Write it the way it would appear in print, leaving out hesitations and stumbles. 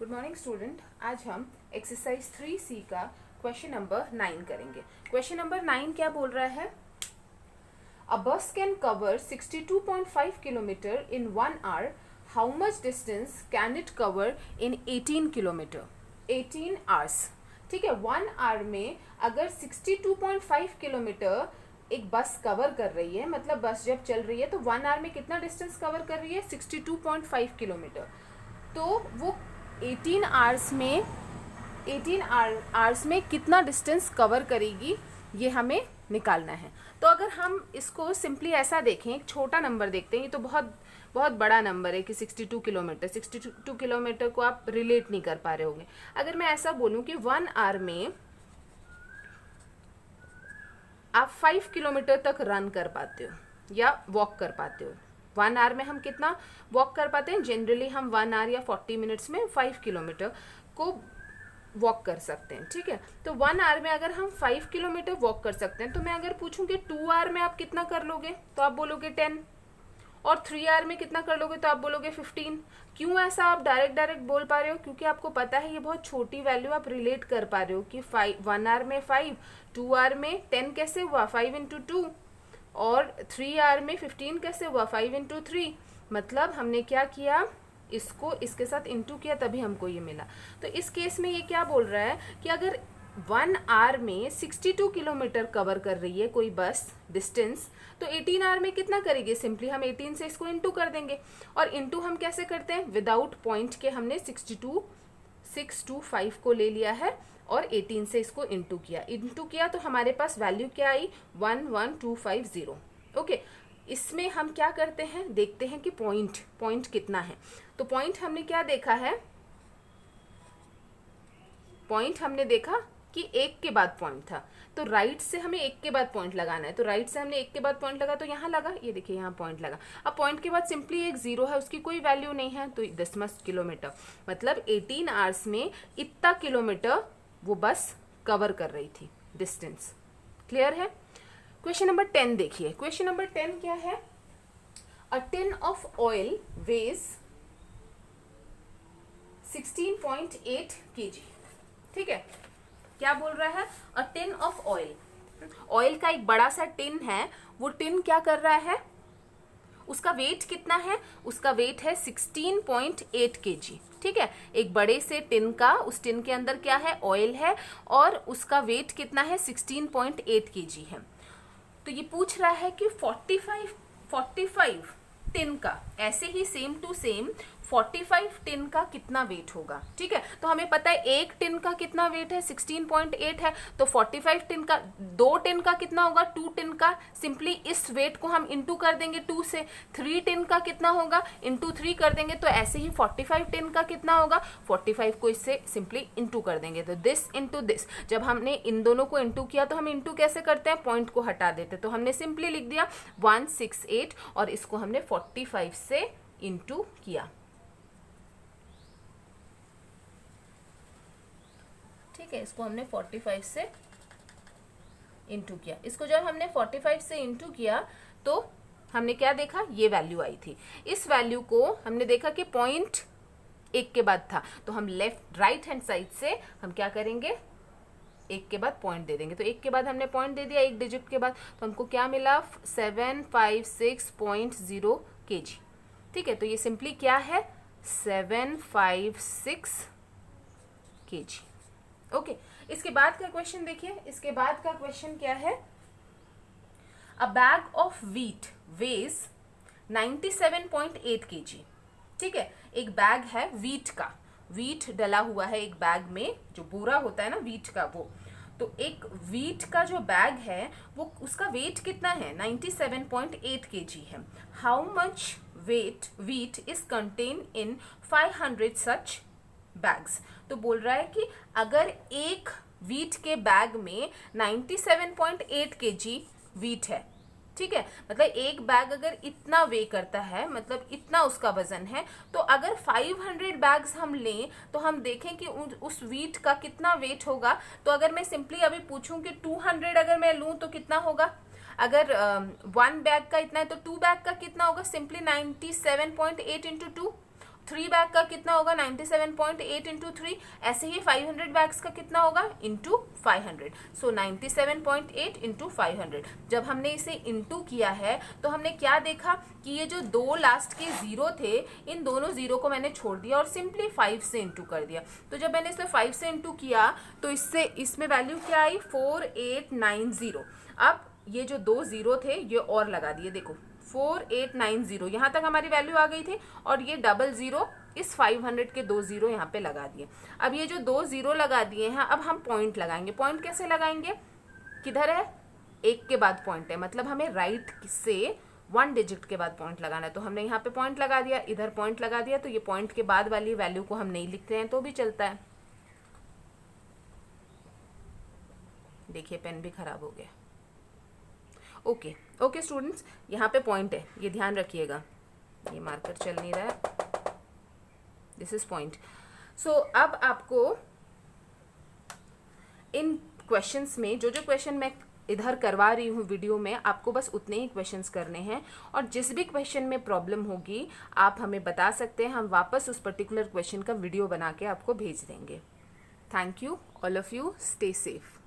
Good morning student. आज हम exercise 3C का क्वेश्चन नंबर 9 करेंगे। क्वेश्चन नंबर 9 क्या बोल रहा है? A bus can cover 62.5 kilometre in 1 hour. How much distance can it cover in 18 kilometre 18 hours. ठीक है, 1 आवर में अगर 62.5 किलोमीटर एक बस कवर कर रही है, मतलब बस जब चल रही है तो 1 आवर में कितना डिस्टेंस कवर कर रही है? 62.5 किलोमीटर। तो वो 18 आवर्स में कितना डिस्टेंस कवर करेगी, ये हमें निकालना है। तो अगर हम इसको सिंपली ऐसा देखें, एक छोटा नंबर देखते हैं, ये तो बहुत बहुत बड़ा नंबर है कि 62 किलोमीटर को आप रिलेट नहीं कर पा रहे होंगे। अगर मैं ऐसा बोलूं कि 1 आवर में आप 5 किलोमीटर तक रन कर पाते हो या वॉक कर पाते हो। 1 आवर में हम कितना वॉक कर पाते हैं? जनरली हम 1 आवर या 40 मिनट्स में 5 किलोमीटर को वॉक कर सकते हैं। ठीक है, तो 1 आवर में अगर हम 5 किलोमीटर वॉक कर सकते हैं, तो मैं अगर पूछूं कि 2 आवर में आप कितना कर लोगे, तो आप बोलोगे 10। और 3 आवर में कितना कर लोगे, तो आप बोलोगे 15। क्यों ऐसा आप डायरेक्ट बोल पा रहे हो? क्योंकि आपको पता है ये बहुत छोटी वैल्यू आप रिलेट कर पा रहे हो कि 1 आवर में 5, 2 आवर में 10 कैसे हुआ? 5 इंटू 2। और 3 आवर में 15 कैसे हुआ? 5 इंटू 3। मतलब हमने क्या किया, इसको इसके साथ इंटू किया, तभी हमको ये मिला। तो इस केस में ये क्या बोल रहा है कि अगर 1 आवर में 62 किलोमीटर कवर कर रही है कोई बस डिस्टेंस, तो 18 आवर में कितना करेगी? सिंपली हम 18 से इसको इंटू कर देंगे। और इंटू हम कैसे करते हैं? विदाउट पॉइंट के हमने 625 को ले लिया है और 18 से इसको इंटू किया तो हमारे पास वैल्यू क्या आई? 11250। ओके, इसमें हम क्या करते हैं, देखते हैं कि पॉइंट कितना है। तो पॉइंट हमने क्या देखा है? पॉइंट हमने देखा कि एक के बाद पॉइंट था, तो राइट से हमें एक के बाद पॉइंट लगाना है। तो राइट से हमने एक के बाद पॉइंट लगा, तो यहाँ लगा, ये देखिए यहाँ पॉइंट लगा। अब पॉइंट के बाद सिंपली एक जीरो है, उसकी कोई वैल्यू नहीं है, तो 10 किलोमीटर, मतलब 18 आवर्स में इतना किलोमीटर वो बस कवर कर रही थी डिस्टेंस। क्लियर है? क्वेश्चन नंबर 10 देखिए। क्वेश्चन नंबर 10 क्या है? A tin of oil weighs 16.8 kg। ठीक है, क्या बोल रहा है? A tin of oil, oil का एक बड़ा सा टिन है, वो टिन क्या कर रहा है? उसका वेट कितना है? उसका वेट है 16.8 kg। ठीक है, एक बड़े से टिन का, उस टिन के अंदर क्या है? ऑयल है, और उसका वेट कितना है? 16.8 kg है। तो ये पूछ रहा है कि 45 टिन का, ऐसे ही सेम टू सेम 45 टिन का कितना वेट होगा। ठीक है, तो हमें पता है एक टिन का कितना वेट है? 16.8 है। तो 45 टिन का, 2 टिन का कितना होगा? 2 टिन का। सिंपली इस वेट को हम इंटू कर देंगे 2 से। 3 टिन का कितना होगा? इंटू 3 कर देंगे। तो ऐसे ही 45 टिन का कितना होगा? 45 को इससे सिंपली इंटू कर देंगे। तो दिस इंटू दिस, जब हमने इन दोनों को इंटू किया तो हम इंटू कैसे करते हैं? पॉइंट को हटा देते। तो हमने सिंपली लिख दिया 168, और इसको हमने 45 से इंटू किया। ठीक है, इसको हमने 45 से इंटू किया। इसको जब हमने 45 से इंटू किया तो हमने क्या देखा? ये वैल्यू आई थी। इस वैल्यू को हमने देखा कि पॉइंट एक के बाद था, तो हम राइट हैंड साइड से हम क्या करेंगे? एक के बाद पॉइंट दे देंगे। तो एक के बाद हमने पॉइंट दे दिया, एक डिजिट के बाद, तो हमको क्या मिला? 756.0 kg। ठीक है, तो ये सिंपली क्या है? 756 kg। ओके, इसके बाद का क्वेश्चन देखिए। इसके बाद का क्वेश्चन क्या है? A bag of wheat weighs 97.8 kg। ठीक है, एक बैग है व्हीट का, व्हीट डला हुआ है एक बैग में, जो बोरा होता है ना व्हीट का, वो। तो एक व्हीट का जो बैग है, वो उसका वेट कितना है? 97.8 kg है। How much wheat is contain in 500 such bags. तो बोल रहा है कि अगर एक व्हीट के बैग में 97.8 kg व्हीट है, ठीक है, मतलब एक बैग अगर इतना वे करता है, मतलब इतना उसका वजन है, तो अगर 500 बैग्स हम लें तो हम देखें कि उस व्हीट का कितना वेट होगा। तो अगर मैं सिंपली अभी पूछूं कि 200 अगर मैं लूं तो कितना होगा? अगर 1 बैग का इतना है तो 2 बैग का कितना होगा? Simply 97.8 into 2। 3 बैग का कितना होगा 97.8 इंटू 3, ऐसे ही 500 बैग्स का कितना होगा इंटू 500। सो 97.8 इंटू 500। जब हमने इसे इंटू किया है तो हमने क्या देखा कि ये जो दो लास्ट के जीरो थे, इन दोनों जीरो को मैंने छोड़ दिया और सिंपली 5 से इंटू कर दिया। तो जब मैंने इसे 5 से इंटू किया तो इससे इसमें वैल्यू क्या आई 4890। अब ये जो दो जीरो थे ये और लगा दिए, देखो 4890 यहाँ तक हमारी वैल्यू आ गई थी, और ये डबल जीरो इस 500 के दो जीरो यहाँ पे लगा दिए। अब ये जो दो जीरो लगा दिए हैं, अब हम पॉइंट लगाएंगे। पॉइंट कैसे लगाएंगे, किधर है, एक के बाद पॉइंट है, मतलब हमें राइट से 1 डिजिट के बाद पॉइंट लगाना है। तो हमने यहाँ पे पॉइंट लगा दिया, इधर पॉइंट लगा दिया, तो ये पॉइंट के बाद वाली वैल्यू को हम नहीं लिखते हैं तो भी चलता है। देखिए पेन भी खराब हो गया। ओके ओके स्टूडेंट्स, यहाँ पे पॉइंट है, ये ध्यान रखिएगा, ये मार्कर चल नहीं रहा है, दिस इज पॉइंट। सो अब आपको इन क्वेश्चंस में जो जो क्वेश्चन मैं इधर करवा रही हूँ वीडियो में, आपको बस उतने ही क्वेश्चंस करने हैं, और जिस भी क्वेश्चन में प्रॉब्लम होगी आप हमें बता सकते हैं, हम वापस उस पर्टिकुलर क्वेश्चन का वीडियो बना के आपको भेज देंगे। Thank you all of you, stay safe.